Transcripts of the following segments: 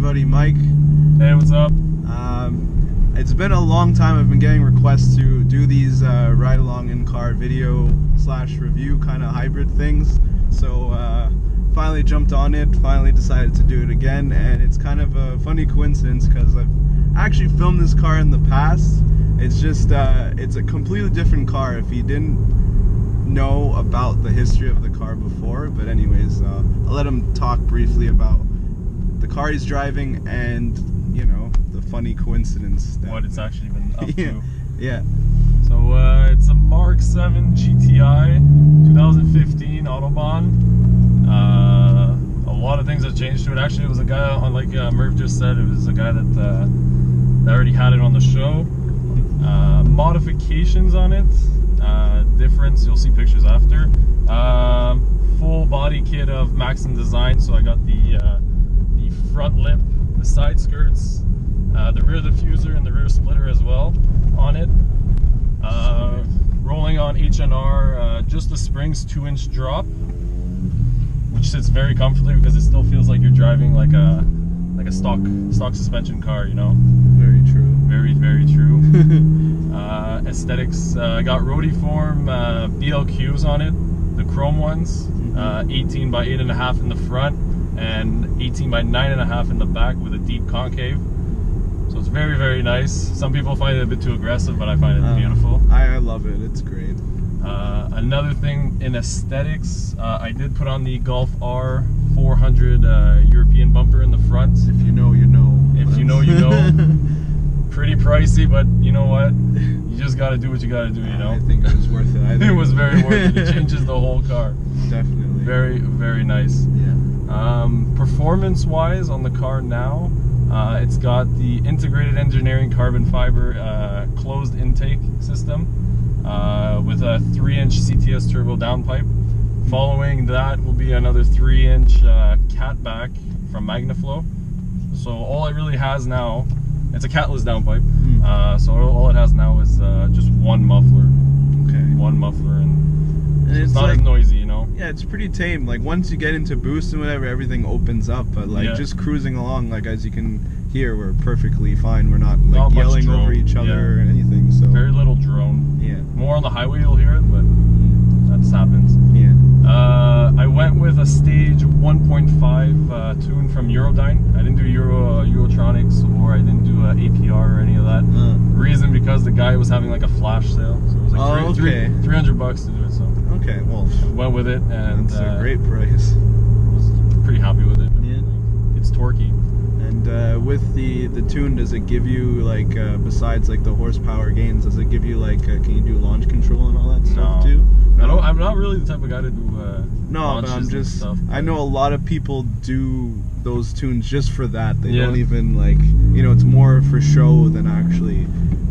buddy Mike. Hey, what's up? It's been a long time. I've been getting requests to do these ride-along in-car video / review kind of hybrid things. So finally jumped on it, finally decided to do it again, and it's kind of a funny coincidence because I've actually filmed this car in the past. It's just, it's a completely different car if you didn't know about the history of the car before. But anyways, I'll let him talk briefly about the car he's driving and, you know, the funny coincidence that What it's actually been up to. Yeah. So it's a Mk7 GTI 2015 Autobahn. A lot of things have changed to it. Actually, it was a guy on, like Merv just said, it was a guy that already had it on the show. Modifications on it, difference, you'll see pictures after. Full body kit of Mk7 design, so I got the front lip, the side skirts, the rear diffuser and the rear splitter as well on it. Rolling on HNR, just the springs 2-inch drop, which sits very comfortably because it still feels like you're driving like a stock suspension car, you know. Very true. Very, very true. Aesthetics, I got roadie form BLQs on it, the chrome ones, 18 by 8.5 in the front and 18 by 9.5 in the back with a deep concave. So it's very, very nice. Some people find it a bit too aggressive, but I find it beautiful. I love it. It's great. Another thing in aesthetics, I did put on the Golf R 400 European bumper in the front. If you know, you know. If you know, you know. Pretty pricey, but you know what? You just gotta do what you gotta do, you know? I think it was worth it. It was very worth it. It changes the whole car. Definitely. Very, very nice. Yeah. Performance-wise on the car now, it's got the integrated engineering carbon fiber closed intake system with a 3-inch CTS turbo downpipe. Following that will be another 3-inch catback from Magnaflow. So all it really has now, it's a catless downpipe. So all it has now is just one muffler. Okay. One muffler, and so it's not like, as noisy, you know. Yeah, it's pretty tame. Like once you get into boost and whatever, everything opens up. But like just cruising along, like as you can hear, we're perfectly fine. We're not like not yelling over each other or anything. So very little drone. Yeah. More on the highway you'll hear it, but that happens. Yeah. I went with a stage 1.5 tune from Eurodyne. I didn't do Eurotronics, or I didn't do APR or any of that. Reason because the guy was having like a flash sale, so it was like $300 to do it. So okay, well, went with it, and it's a great price. Was pretty happy with it. Yeah. It's torquey. And with the tune, does it give you like besides like the horsepower gains, does it give you like can you do launch control and all that stuff too? No, I'm not really the type of guy to do no, but I'm just stuff, I know a lot of people do those tunes just for that. They don't even like, you know, it's more for show than actually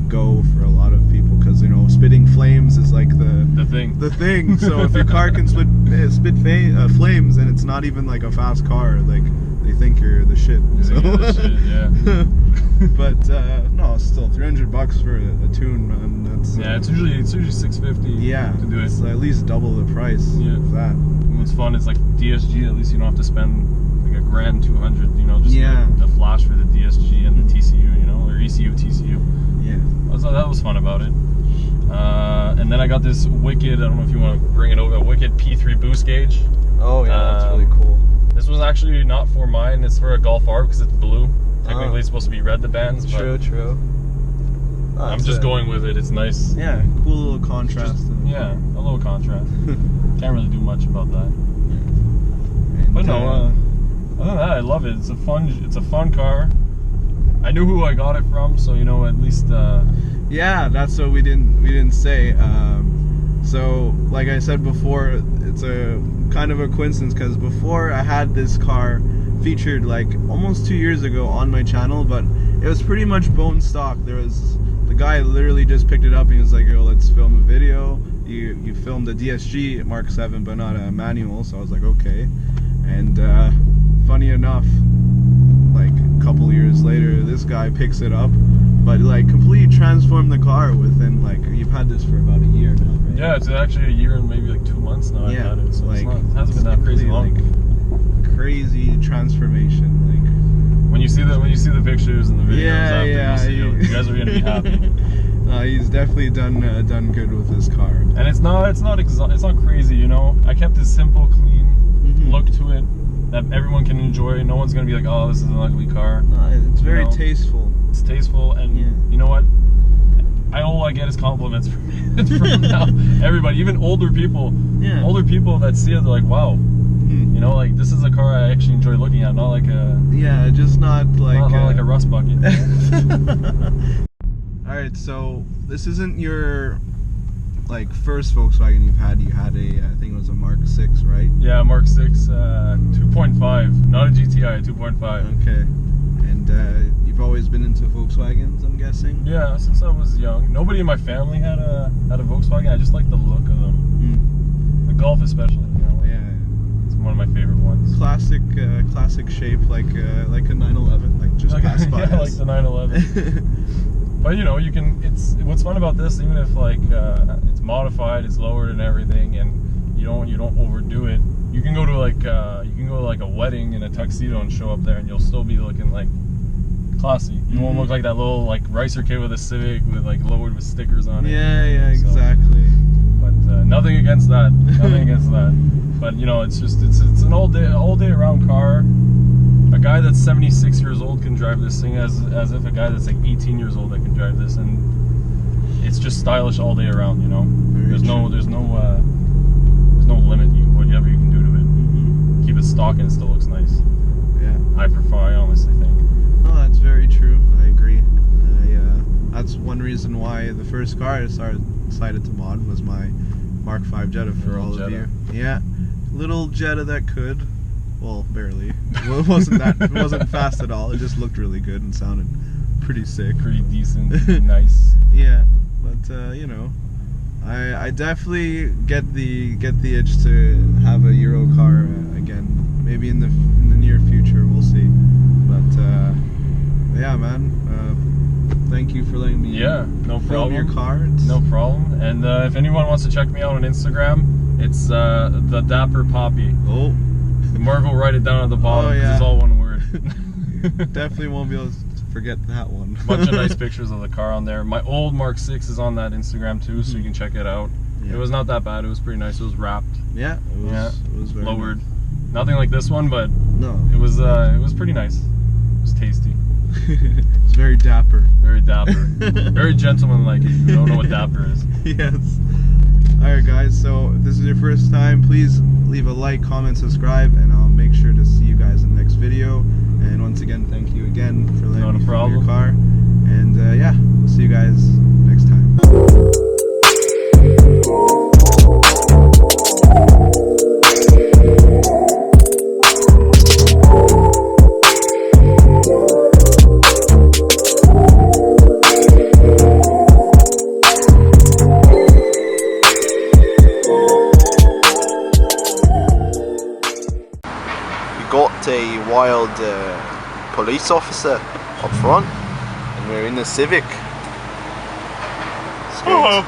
go for a lot of people, because you know spitting flames is like the thing. So if your car can spit flames and it's not even like a fast car, like they think you're the shit. So. You're the shit, yeah. But no, still $300 for a tune, man. That's it's usually $650. Yeah, to do it. It's at least double the price of that. And what's fun is like DSG. At least you don't have to spend like $1,200. You know, just the flash for the DSG and the TCU. You know, or ECU, TCU. Yeah, that was fun about it. And then I got this wicked. I don't know if you want to bring it over. A wicked P3 boost gauge. Oh yeah, that's really cool. This was actually not for mine. It's for a Golf R because it's blue. Technically, it's supposed to be red, the bands. True. Oh, I'm just going with it. It's nice. Yeah, cool little contrast. Yeah, a little contrast. Can't really do much about that. And, but no, other than that, I love it. It's a fun car. I knew who I got it from, so you know, at least. Yeah, that's what we didn't say. So, like I said before, it's a kind of a coincidence because before I had this car featured like almost 2 years ago on my channel, but it was pretty much bone stock. The guy literally just picked it up and he was like, yo, let's film a video. You filmed a DSG Mk7 but not a manual, so I was like, okay. And funny enough, like a couple years later, this guy picks it up, but like completely transformed the car within like, you've had this for about a year now, right? Yeah, it's actually a year and maybe like 2 months now I've had it, so like, it hasn't been that crazy long. Like, crazy transformation, like When you see the pictures and the videos Yeah, after, you guys are gonna be happy. No, he's definitely done good with his car. And it's not crazy, you know. I kept it simple, clean look to it that everyone can enjoy. No one's gonna be like, oh, this is an ugly car. No, it's very tasteful. It's tasteful, and you know what? All I get is compliments from now. Everybody, even older people. Yeah. Older people that see it, they're like, wow. You know, like, this is a car I actually enjoy looking at, not like a... Yeah, just not like... Not like a rust bucket. Alright, so this isn't your, like, first Volkswagen you've had. You had a, I think it was a Mark 6, right? Yeah, Mark 6, 2.5. Not a GTI, 2.5. Okay. And you've always been into Volkswagens, I'm guessing? Yeah, since I was young. Nobody in my family had a Volkswagen. I just like the look of them. The Golf especially, you know. Yeah. It's one of my favorite ones. Classic shape, like a 911, like just passed by us. Like the 911. But you know, you can. What's fun about this, even if like it's modified, it's lowered and everything, and you don't overdo it. You can go to like a wedding in a tuxedo and show up there, and you'll still be looking like classy. You won't look like that little like Ricer kid with a Civic with like lowered with stickers on it. Yeah, exactly. But nothing against that. Nothing against that. But you know, it's an all day around car. A guy that's 76 years old can drive this thing as if a guy that's like 18 years old that can drive this, and it's just stylish all day around. You know, there's no limit. Whatever you can do to it. Keep it stock and it still looks nice. Yeah. I honestly think. Oh, that's very true. I agree. That's one reason why the first car I decided to mod was my Mark 5 Jetta for all of you. Yeah, little Jetta that could. Well, barely. Well, it wasn't fast at all. It just looked really good and sounded pretty sick. Pretty decent, nice. Yeah, but you know, I definitely get the itch to have a Euro car again. Maybe in the near future, we'll see. But yeah, man. Thank you for letting me. Yeah, no problem. Your car. No problem. And if anyone wants to check me out on Instagram, it's the Dapper Poppy. Oh. Merv will write it down at the bottom. Oh, yeah. It's all one word. Definitely won't be able to forget that one. Bunch of nice pictures of the car on there. My old Mark 6 is on that Instagram too, so you can check it out. Yeah. It was not that bad. It was pretty nice. It was wrapped. Yeah, it was very lowered. Nice. Nothing like this one, but no, it was pretty nice. It was tasty. It's very dapper. Very dapper. Very gentleman-like. If you don't know what dapper is. Yes. Alright guys, so if this is your first time, please leave a like, comment, subscribe, and I'll make sure to see you guys in the next video. And once again, thank you again for letting me film your car. And yeah, see you guys next time. Got a wild police officer up front, and we're in the Civic. It's great.